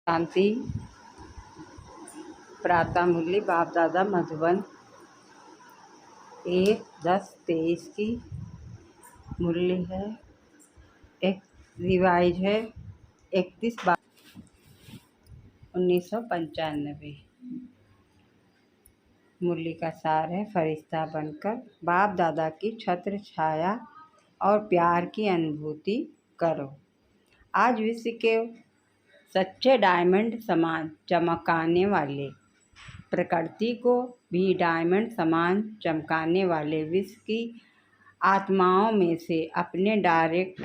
शांति प्रातः मुरली बाप दादा मधुबन 1/10/23 की मुरली है। एक रिवाइज है 31/12/1995। मुरली का सार है फरिश्ता बनकर बाप दादा की छत्र छाया और प्यार की अनुभूति करो। आज विश्व के सच्चे डायमंड समान चमकाने वाले, प्रकृति को भी डायमंड समान चमकाने वाले विश्व की आत्माओं में से अपने डायरेक्ट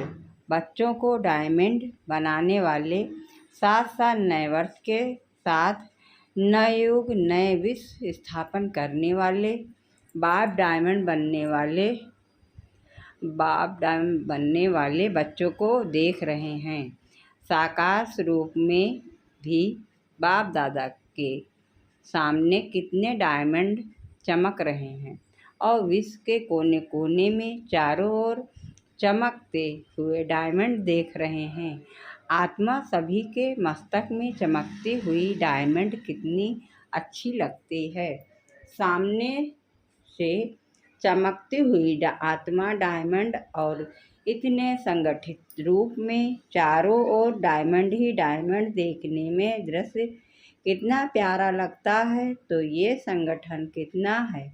बच्चों को डायमंड बनाने वाले, साथ साथ नए वर्ष के साथ नए युग नए विश्व स्थापन करने वाले बाप डायमंड बनने वाले बच्चों को देख रहे हैं। साकार स्वरूप में भी बाप दादा के सामने कितने डायमंड चमक रहे हैं और विश्व के कोने कोने में चारों ओर चमकते हुए डायमंड देख रहे हैं। आत्मा सभी के मस्तक में चमकती हुई डायमंड कितनी अच्छी लगती है। सामने से चमकती हुई आत्मा डायमंड और इतने संगठित रूप में चारों ओर डायमंड ही डायमंड देखने में दृश्य कितना प्यारा लगता है। तो ये संगठन कितना है,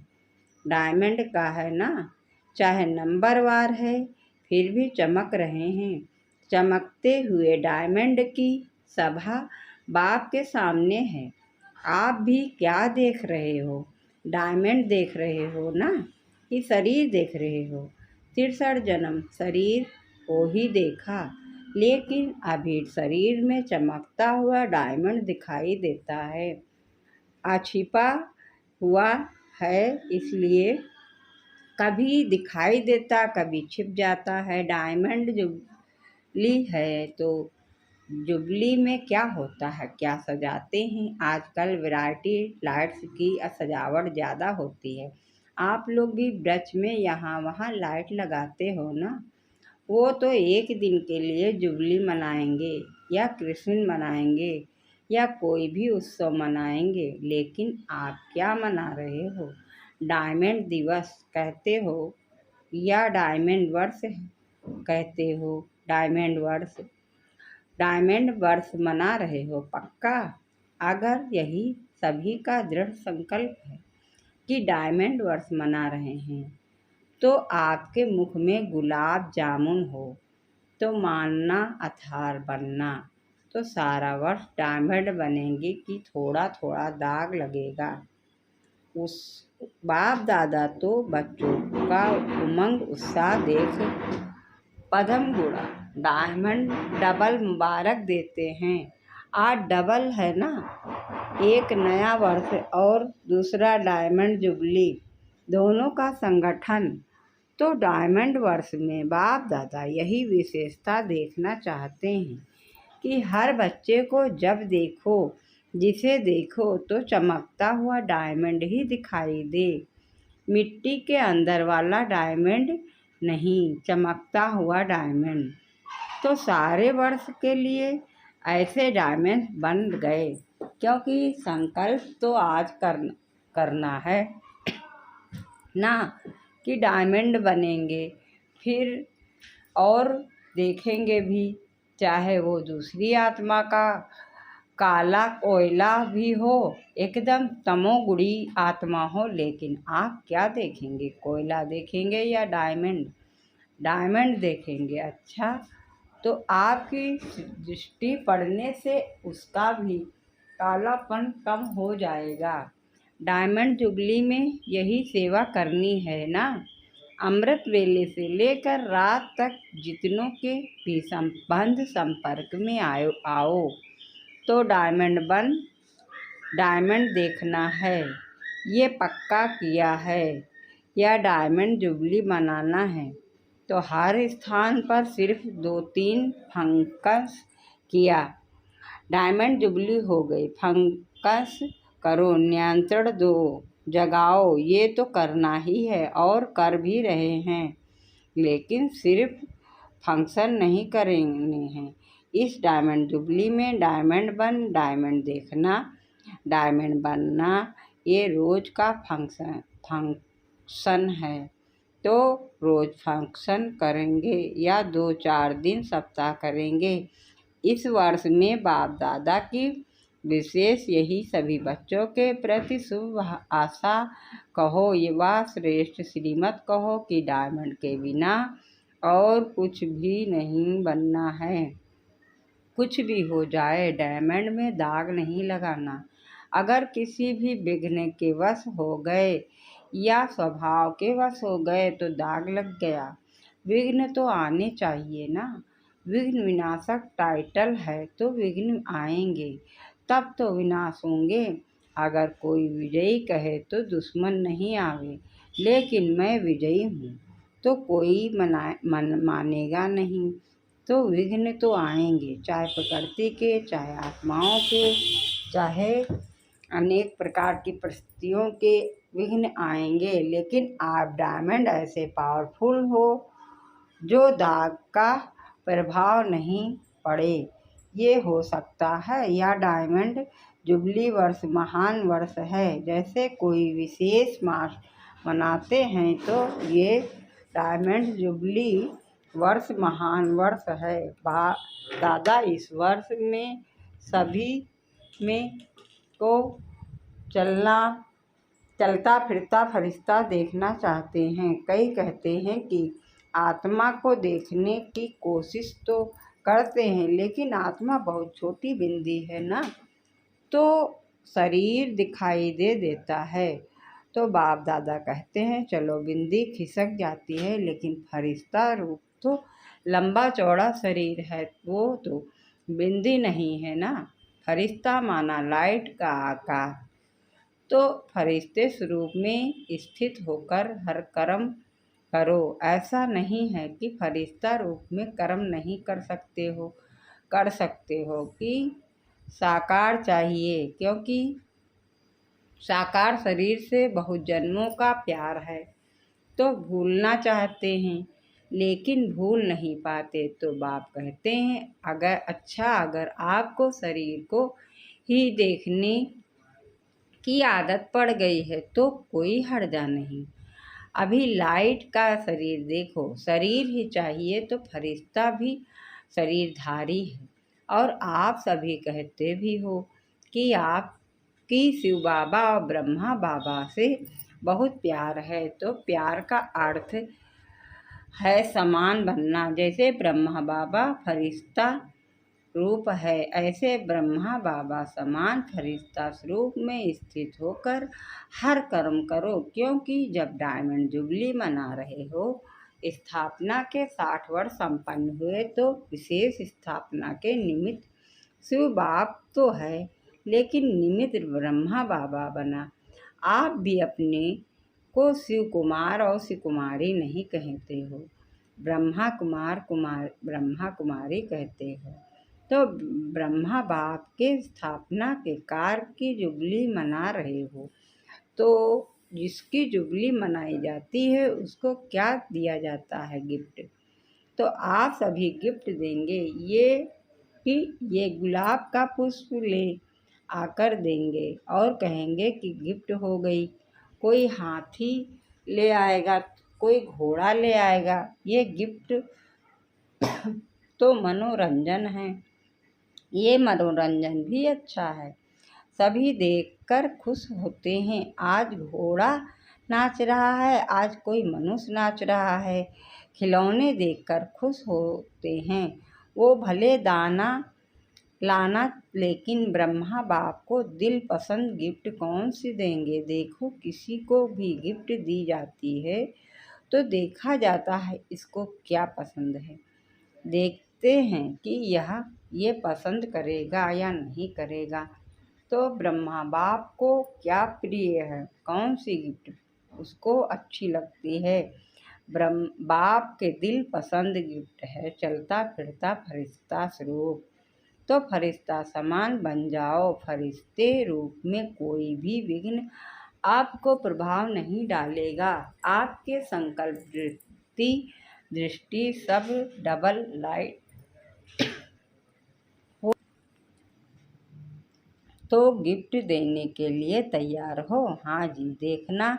डायमंड का है ना। चाहे नंबरवार है फिर भी चमक रहे हैं। चमकते हुए डायमंड की सभा बाप के सामने है। आप भी क्या देख रहे हो? डायमंड देख रहे हो ना, कि शरीर देख रहे हो? 63 जन्म शरीर को ही देखा, लेकिन अभी शरीर में चमकता हुआ डायमंड दिखाई देता है। छिपा हुआ है, इसलिए कभी दिखाई देता कभी छिप जाता है। डायमंड जुबली है तो जुबली में क्या होता है, क्या सजाते हैं? आजकल वैरायटी लाइट्स की सजावट ज़्यादा होती है। आप लोग भी ब्रज में यहाँ वहाँ लाइट लगाते हो ना। वो तो एक दिन के लिए जुबली मनाएंगे या कृष्ण मनाएंगे या कोई भी उत्सव मनाएंगे, लेकिन आप क्या मना रहे हो? डायमंड दिवस कहते हो या डायमंड वर्ष कहते हो? डायमंड वर्ष मना रहे हो पक्का? अगर यही सभी का दृढ़ संकल्प है कि डायमंड वर्ष मना रहे हैं, तो आपके मुख में गुलाब जामुन हो तो मानना अथार बनना, तो सारा वर्ष डायमंड बनेंगे कि थोड़ा थोड़ा दाग लगेगा। उस बाप दादा तो बच्चों का उमंग उत्साह देख पदम गुड़ा डायमंड डबल मुबारक देते हैं। आज डबल है ना, एक नया वर्ष और दूसरा डायमंड जुबली, दोनों का संगठन। तो डायमंड वर्ष में बाप दादा यही विशेषता देखना चाहते हैं कि हर बच्चे को जब देखो, जिसे देखो तो चमकता हुआ डायमंड ही दिखाई दे। मिट्टी के अंदर वाला डायमंड नहीं, चमकता हुआ डायमंड। तो सारे वर्ष के लिए ऐसे डायमंड बन गए, क्योंकि संकल्प तो आज करना है ना कि डायमंड बनेंगे, फिर और देखेंगे भी, चाहे वो दूसरी आत्मा का काला कोयला भी हो, एकदम तमोगुणी आत्मा हो, लेकिन आप क्या देखेंगे? कोयला देखेंगे या डायमंड? डायमंड देखेंगे। अच्छा, तो आपकी दृष्टि पड़ने से उसका भी कालापन कम हो जाएगा। डायमंड जुबली में यही सेवा करनी है ना। अमृत वेले से लेकर रात तक जितनों के भी संपर्क में आओ तो डायमंड देखना है, ये पक्का किया है, या डायमंड जुबली मनाना है। तो हर स्थान पर सिर्फ 2-3 फंक्स किया, डायमंड जुबली हो गई। फंक्स करो, नियंत्रण दो, जगाओ, ये तो करना ही है और कर भी रहे हैं, लेकिन सिर्फ फंक्शन नहीं करने हैं, इस डायमंड जुबली में डायमंड देखना, डायमंड बनना ये रोज का फंक्शन है। तो रोज फंक्शन करेंगे या 2-4 दिन सप्ताह करेंगे। इस वर्ष में बाप दादा की विशेष यही सभी बच्चों के प्रति शुभ आशा कहो व श्रेष्ठ श्रीमत कहो कि डायमंड के बिना और कुछ भी नहीं बनना है। कुछ भी हो जाए डायमंड में दाग नहीं लगाना। अगर किसी भी विघ्न के वश हो गए या स्वभाव के वश हो गए तो दाग लग गया। विघ्न तो आने चाहिए ना। विघ्न विनाशक टाइटल है तो विघ्न आएंगे, तब तो विनाश होंगे। अगर कोई विजयी कहे तो दुश्मन नहीं आवे, लेकिन मैं विजयी हूँ तो कोई मानेगा नहीं। तो विघ्न तो आएंगे, चाहे प्रकृति के, चाहे आत्माओं के, चाहे अनेक प्रकार की परिस्थितियों के विघ्न आएंगे। लेकिन आप डायमंड ऐसे पावरफुल हो जो दाग का प्रभाव नहीं पड़े। ये हो सकता है या डायमंड जुबली वर्ष महान वर्ष है। जैसे कोई विशेष मास मनाते हैं तो ये डायमंड जुबली वर्ष महान वर्ष है। दादा इस वर्ष में सभी में को चलता फिरता फरिश्ता देखना चाहते हैं। कई कहते हैं कि आत्मा को देखने की कोशिश तो करते हैं, लेकिन आत्मा बहुत छोटी बिंदी है ना, तो शरीर दिखाई देता है। तो बाप दादा कहते हैं चलो बिंदी खिसक जाती है, लेकिन फरिश्ता रूप तो लंबा चौड़ा शरीर है, वो तो बिंदी नहीं है ना। फरिश्ता माना लाइट का आकार। तो फरिश्ते स्वरूप में स्थित होकर हर कर्म करो। ऐसा नहीं है कि फरिश्ता रूप में कर्म नहीं कर सकते हो कि साकार चाहिए, क्योंकि साकार शरीर से बहुत जन्मों का प्यार है तो भूलना चाहते हैं, लेकिन भूल नहीं पाते। तो बाप कहते हैं अगर आपको शरीर को ही देखने की आदत पड़ गई है तो कोई हर्जा नहीं। अभी लाइट का शरीर देखो, शरीर ही चाहिए तो फरिश्ता भी शरीरधारी है। और आप सभी कहते भी हो कि आपकी शिव बाबा और ब्रह्मा बाबा से बहुत प्यार है, तो प्यार का अर्थ है समान बनना। जैसे ब्रह्मा बाबा फरिश्ता रूप है, ऐसे ब्रह्मा बाबा समान फरिश्ता स्वरूप में स्थित होकर हर कर्म करो। क्योंकि जब डायमंड जुबली मना रहे हो, स्थापना के 60 वर्ष संपन्न हुए, तो विशेष स्थापना के निमित्त शिव बाप तो है, लेकिन निमित्त ब्रह्मा बाबा बना। आप भी अपने को शिव कुमार और शिव कुमारी नहीं कहते हो, ब्रह्मा कुमारी कहते हो। तो ब्रह्मा बाप के स्थापना के कार्य की जुबली मना रहे हो, तो जिसकी जुबली मनाई जाती है उसको क्या दिया जाता है? गिफ्ट। तो आप सभी गिफ्ट देंगे ये गुलाब का पुष्प ले आकर देंगे और कहेंगे कि गिफ्ट हो गई। कोई हाथी ले आएगा, कोई घोड़ा ले आएगा, ये गिफ्ट तो मनोरंजन है। ये मनोरंजन भी अच्छा है, सभी देखकर खुश होते हैं। आज घोड़ा नाच रहा है, आज कोई मनुष्य नाच रहा है, खिलौने देखकर खुश होते हैं। वो भले दाना लाना, लेकिन ब्रह्मा बाप को दिल पसंद गिफ्ट कौन सी देंगे? देखो, किसी को भी गिफ्ट दी जाती है तो देखा जाता है इसको क्या पसंद है। देखते हैं कि ये पसंद करेगा या नहीं करेगा। तो ब्रह्मा बाप को क्या प्रिय है, कौन सी गिफ्ट उसको अच्छी लगती है? बाप के दिल पसंद गिफ्ट है चलता फिरता फरिश्ता स्वरूप। तो फरिश्ता समान बन जाओ। फरिश्ते रूप में कोई भी विघ्न आपको प्रभाव नहीं डालेगा। आपके संकल्प दृष्टि सब डबल लाइट तो गिफ्ट देने के लिए तैयार हो? हाँ जी, देखना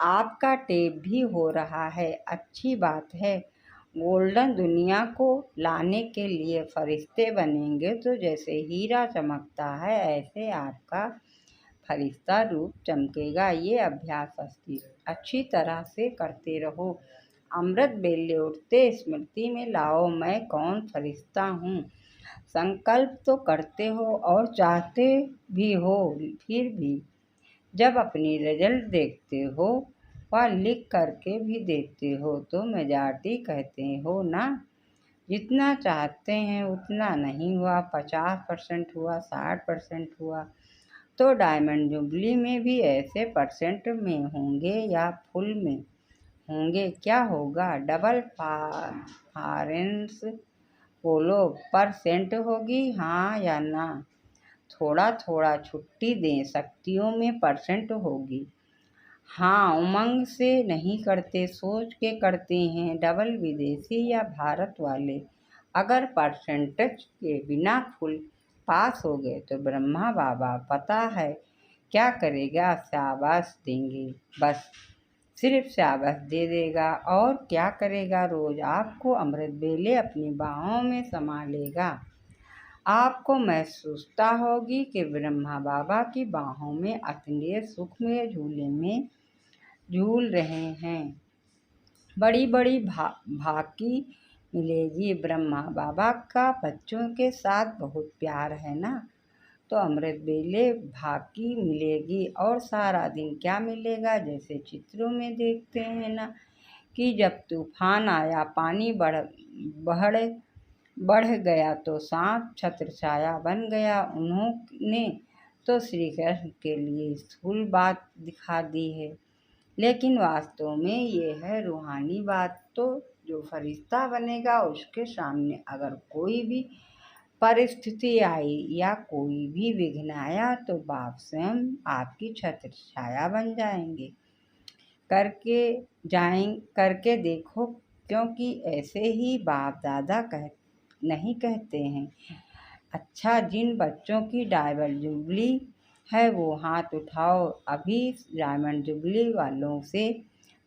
आपका टेप भी हो रहा है, अच्छी बात है। गोल्डन दुनिया को लाने के लिए फरिश्ते बनेंगे तो जैसे हीरा चमकता है ऐसे आपका फरिश्ता रूप चमकेगा। ये अभ्यास अच्छी तरह से करते रहो। अमृत बेले उठते स्मृति में लाओ, मैं कौन फरिश्ता हूँ। संकल्प तो करते हो और चाहते भी हो, फिर भी जब अपनी रिजल्ट देखते हो व लिख करके भी देते हो तो मेजॉरिटी कहते हो ना। जितना चाहते हैं उतना नहीं हुआ, 50% हुआ, 60% हुआ। तो डायमंड जुबली में भी ऐसे परसेंट में होंगे या फुल में होंगे? क्या होगा? डबल फॉरेंस बोलो, परसेंट होगी हाँ या ना? थोड़ा थोड़ा छुट्टी दें, शक्तियों में परसेंट होगी। हाँ, उमंग से नहीं करते, सोच के करते हैं। डबल विदेशी या भारत वाले अगर परसेंटेज के बिना फुल पास हो गए तो ब्रह्मा बाबा पता है क्या करेगा? शाबाश देंगे, बस सिर्फ शाबाश दे देगा। और क्या करेगा? रोज आपको अमृत बेले अपनी बाहों में समा लेगा। आपको महसूसता होगी कि ब्रह्मा बाबा की बाहों में अतुल्य सुख में झूले में झूल रहे हैं। बड़ी बड़ी भाकी मिलेगी। ब्रह्मा बाबा का बच्चों के साथ बहुत प्यार है ना, तो अमृत बेले भाकी मिलेगी। और सारा दिन क्या मिलेगा? जैसे चित्रों में देखते हैं ना कि जब तूफान आया, पानी बढ़ बढ़ गया तो सांप छत्र छाया बन गया। उन्होंने तो श्री कृष्ण के लिए स्थूल बात दिखा दी है, लेकिन वास्तव में ये है रूहानी बात। तो जो फरिश्ता बनेगा उसके सामने अगर कोई भी परिस्थिति आई या कोई भी विघ्न आया तो बाप स्वयं आपकी छत्र छाया बन जाएंगे। करके देखो, क्योंकि ऐसे ही बाप दादा नहीं कहते हैं। अच्छा, जिन बच्चों की डायमंड जुबली है वो हाथ उठाओ। अभी डायमंड जुबली वालों से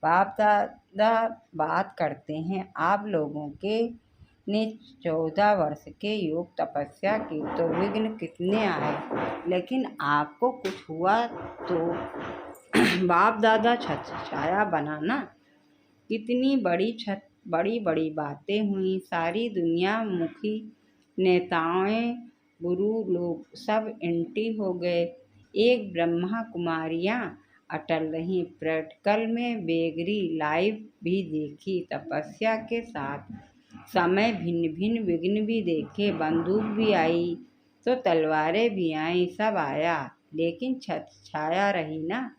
बाप दादा बात करते हैं। आप लोगों के ने 14 वर्ष के योग तपस्या की तो विघ्न कितने आए, लेकिन आपको कुछ हुआ तो बाप दादा छत्र छाया बनाना। कितनी बड़ी बड़ी बातें हुई। सारी दुनिया मुखी नेताएं गुरु लोग सब एंटी हो गए। एक ब्रह्मा कुमारियां अटल रहीं। प्रैक्टिकल में बेगरी लाइव भी देखी। तपस्या के साथ समय भिन्न भिन्न विघ्न भी देखे। बंदूक भी आई तो तलवारें भी आई, सब आया, लेकिन छाया रही ना।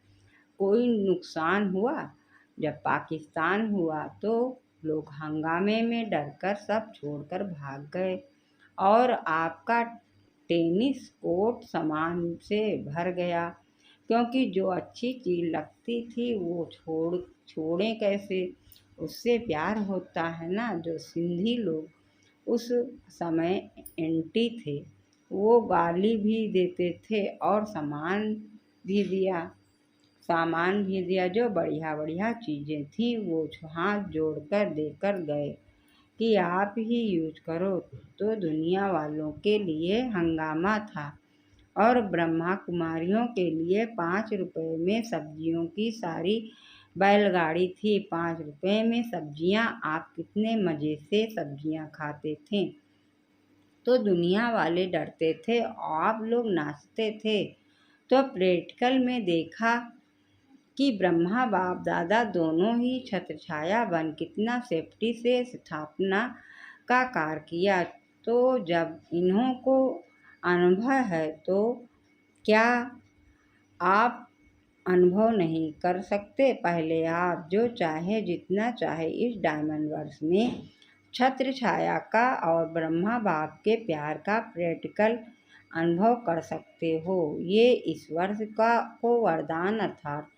कोई नुकसान हुआ? जब पाकिस्तान हुआ तो लोग हंगामे में डरकर सब छोड़कर भाग गए और आपका टेनिस कोर्ट सामान से भर गया, क्योंकि जो अच्छी चीज लगती थी वो छोड़ें कैसे? उससे प्यार होता है ना। जो सिंधी लोग उस समय एंटी थे वो गाली भी देते थे और सामान भी दिया। जो बढ़िया बढ़िया चीज़ें थी वो हाथ जोड़कर देकर गए कि आप ही यूज करो। तो दुनिया वालों के लिए हंगामा था और ब्रह्मा कुमारियों के लिए 5 रुपए में सब्जियों की सारी बैलगाड़ी थी। 5 रुपए में सब्जियां, आप कितने मज़े से सब्जियां खाते थे। तो दुनिया वाले डरते थे, आप लोग नाचते थे। तो प्रैक्टिकल में देखा कि ब्रह्मा बाप दादा दोनों ही छत्र छाया बन कितना सेफ्टी से स्थापना का कार्य किया। तो जब इन्हों को अनुभव है तो क्या आप अनुभव नहीं कर सकते? पहले आप जो चाहे जितना चाहे इस डायमंड वर्ष में छत्र छाया का और ब्रह्मा बाप के प्यार का प्रैक्टिकल अनुभव कर सकते हो। ये इस वर्ष को वरदान अर्थात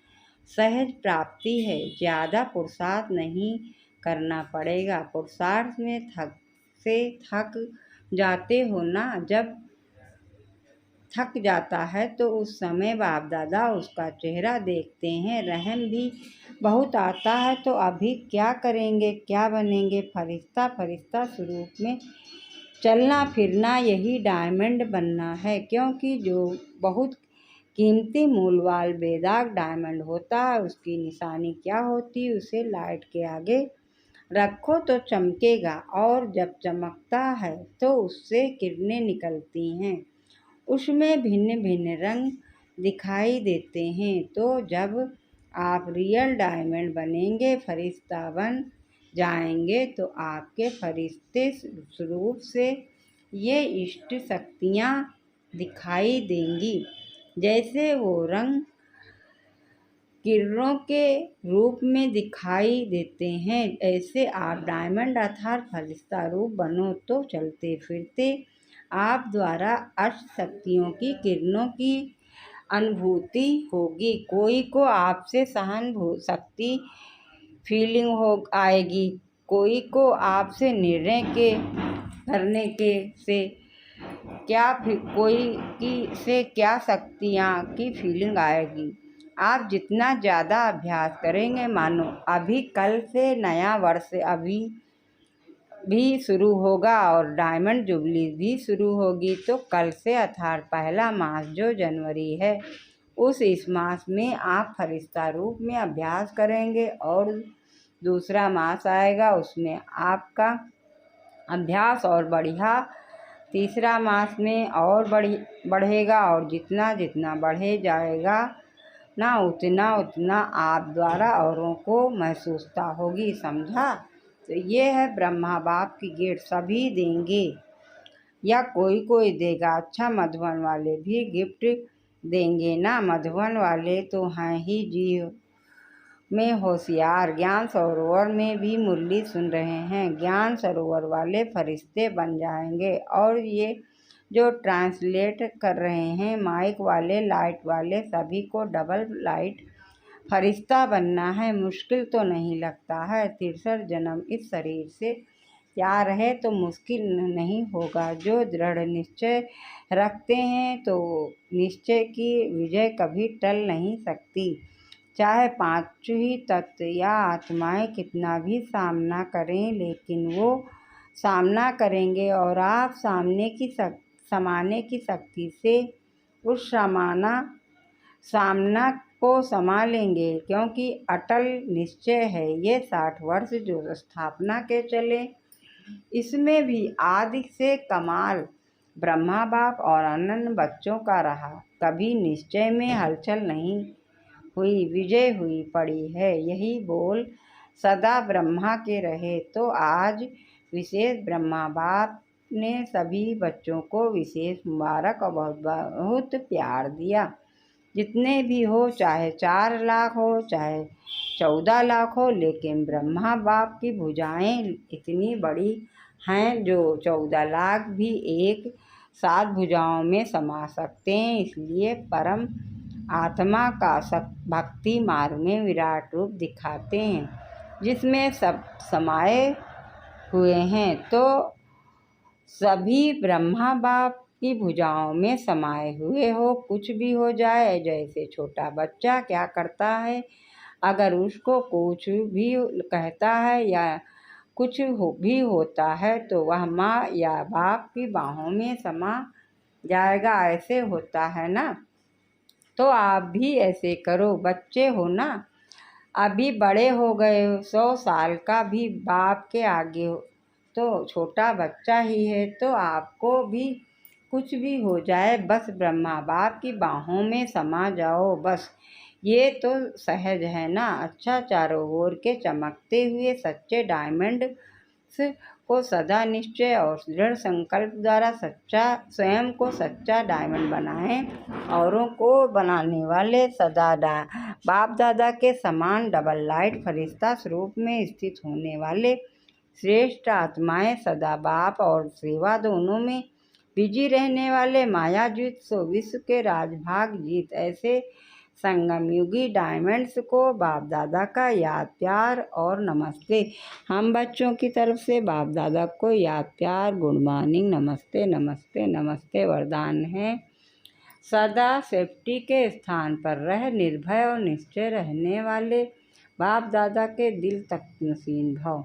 सहज प्राप्ति है। ज़्यादा पुरुषार्थ नहीं करना पड़ेगा। पुरुषार्थ में थक जाते हो ना। जब थक जाता है तो उस समय बाप दादा उसका चेहरा देखते हैं, रहम भी बहुत आता है। तो अभी क्या करेंगे, क्या बनेंगे? फरिश्ता फरिश्ता स्वरूप में चलना फिरना, यही डायमंड बनना है। क्योंकि जो बहुत कीमती मूलवाल बेदाग डायमंड होता है, उसकी निशानी क्या होती? उसे लाइट के आगे रखो तो चमकेगा, और जब चमकता है तो उससे किरणें निकलती हैं, उसमें भिन्न भिन्न रंग दिखाई देते हैं। तो जब आप रियल डायमंड बनेंगे, फरिश्ता बन जाएंगे, तो आपके फरिश्ते स्वरूप से ये इष्ट शक्तियाँ दिखाई देंगी। जैसे वो रंग किरणों के रूप में दिखाई देते हैं, ऐसे आप डायमंड अर्थात फरिश्ता रूप बनो तो चलते फिरते आप द्वारा अष्ट शक्तियों की किरणों की अनुभूति होगी। कोई को आपसे सहानुभूति शक्ति फीलिंग हो आएगी, कोई को आपसे निर्णय के करने के से क्या कोई की से क्या शक्तियाँ की फीलिंग आएगी। आप जितना ज़्यादा अभ्यास करेंगे, मानो अभी कल से नया वर्ष अभी भी शुरू होगा और डायमंड जुबली भी शुरू होगी, तो कल से अर्थात पहला मास जो जनवरी है, इस मास में आप फरिश्ता रूप में अभ्यास करेंगे, और दूसरा मास आएगा उसमें आपका अभ्यास और बढ़िया, तीसरा मास में और बढ़ेगा, और जितना जितना बढ़े जाएगा ना, उतना उतना आप द्वारा औरों को महसूसता होगी। समझा? तो ये है ब्रह्मा बाप की गिफ्ट, सभी देंगे या कोई कोई देगा। अच्छा, मधुबन वाले भी गिफ्ट देंगे ना, मधुबन वाले तो हैं ही जी में होशियार। ज्ञान सरोवर में भी मुरली सुन रहे हैं, ज्ञान सरोवर वाले फरिश्ते बन जाएंगे। और ये जो ट्रांसलेट कर रहे हैं, माइक वाले, लाइट वाले, सभी को डबल लाइट फरिश्ता बनना है। मुश्किल तो नहीं लगता है, 63 जन्म इस शरीर से प्यार है तो मुश्किल नहीं होगा। जो दृढ़ निश्चय रखते हैं तो निश्चय की विजय कभी टल नहीं सकती। चाहे 5 ही तत्व या आत्माएं कितना भी सामना करें, लेकिन वो सामना करेंगे, और आप समाने की शक्ति से उस सामना को समा लेंगे। क्योंकि अटल निश्चय है ये 60 वर्ष जो स्थापना के चले, इसमें भी आदि से कमाल ब्रह्मा बाप और अनंत बच्चों का रहा। कभी निश्चय में हलचल नहीं हुई, विजय हुई पड़ी है। यही बोल सदा ब्रह्मा के रहे। तो आज विशेष ब्रह्मा बाप ने सभी बच्चों को विशेष मुबारक और बहुत बहुत प्यार दिया। जितने भी हो, चाहे 4 लाख हो, चाहे 14 लाख हो, लेकिन ब्रह्मा बाप की भुजाएं इतनी बड़ी हैं जो 14 लाख भी एक साथ भुजाओं में समा सकते हैं। इसलिए परम आत्मा का भक्ति मार्ग में विराट रूप दिखाते हैं, जिसमें सब समाये हुए हैं। तो सभी ब्रह्मा बाप की भुजाओं में समाये हुए हो। कुछ भी हो जाए, जैसे छोटा बच्चा क्या करता है, अगर उसको कुछ भी कहता है या कुछ भी होता है तो वह माँ या बाप की बाहों में समा जाएगा। ऐसे होता है ना, तो आप भी ऐसे करो। बच्चे हो ना, अभी बड़े हो गए, 100 साल का भी बाप के आगे हो तो छोटा बच्चा ही है। तो आपको भी कुछ भी हो जाए, बस ब्रह्मा बाप की बाहों में समा जाओ, बस। ये तो सहज है ना। अच्छा, चारों ओर के चमकते हुए सच्चे डायमंड को सदा निश्चय और दृढ़ संकल्प द्वारा स्वयं को सच्चा डायमंड बनाएं। औरों को बनाने वाले सदा बाप दादा के समान डबल लाइट फरिश्ता स्वरूप में स्थित होने वाले श्रेष्ठ आत्माएं, सदा बाप और सेवा दोनों में बिजी रहने वाले मायाजीत सो विश्व के राजभाग जीत ऐसे संगम युगी डायमंड्स को बाप दादा का याद प्यार और नमस्ते। हम बच्चों की तरफ से बाप दादा को याद प्यार, गुड मॉर्निंग, नमस्ते नमस्ते नमस्ते वरदान है। सदा सेफ्टी के स्थान पर रह निर्भय और निश्चय रहने वाले बाप दादा के दिल तक नसीन भव।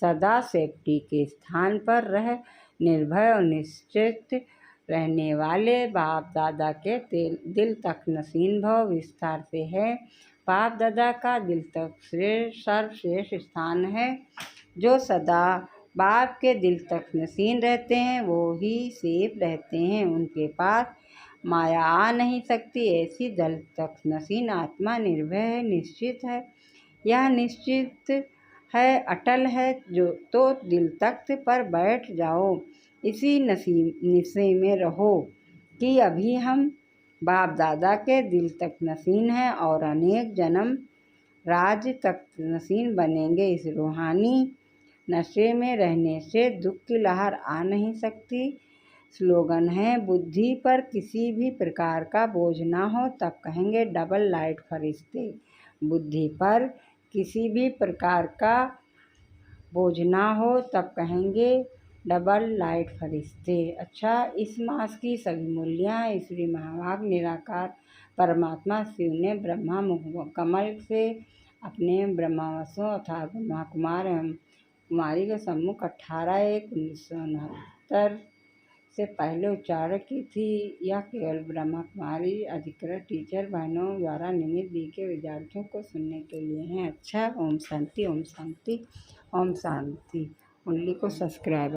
सदा सेफ्टी के स्थान पर रह निर्भय और निश्चित रहने वाले बाप दादा के दिल तक नसीन भव। विस्तार से है, बाप दादा का दिल तक सर्वश्रेष्ठ स्थान है। जो सदा बाप के दिल तक नसीन रहते हैं वो ही सेफ रहते हैं। उनके पास माया आ नहीं सकती। ऐसी दिल तक नसीन आत्मा निर्भय है, निश्चित है। यह निश्चित है, अटल है। जो तो दिल तख्त पर बैठ जाओ, इसी निश्चय में रहो कि अभी हम बाप दादा के दिल तक नसीन हैं और अनेक जन्म राज तक नसीन बनेंगे। इस रूहानी नशे में रहने से दुख की लहर आ नहीं सकती। स्लोगन है, बुद्धि पर किसी भी प्रकार का बोझ ना हो तब कहेंगे डबल लाइट फरिश्ते। बुद्धि पर किसी भी प्रकार का बोझ ना हो तब कहेंगे डबल लाइट फरिश्ते। अच्छा, इस मास की सभी मूल्याँ श्री महाभाग निराकार परमात्मा शिव ने ब्रह्मा मुख कमल से अपने ब्रह्मावसों अर्थात ब्रह्मा कुमार एवं कुमारी के सम्मुख 18/1/1969 से पहले उच्चारण की थी। यह केवल ब्रह्मा कुमारी अधिकृत टीचर बहनों द्वारा नियमित बी के विद्यार्थियों को सुनने के लिए हैं। अच्छा, ओम शांति, ओम शांति, ओम शांति। उंगली को सब्सक्राइब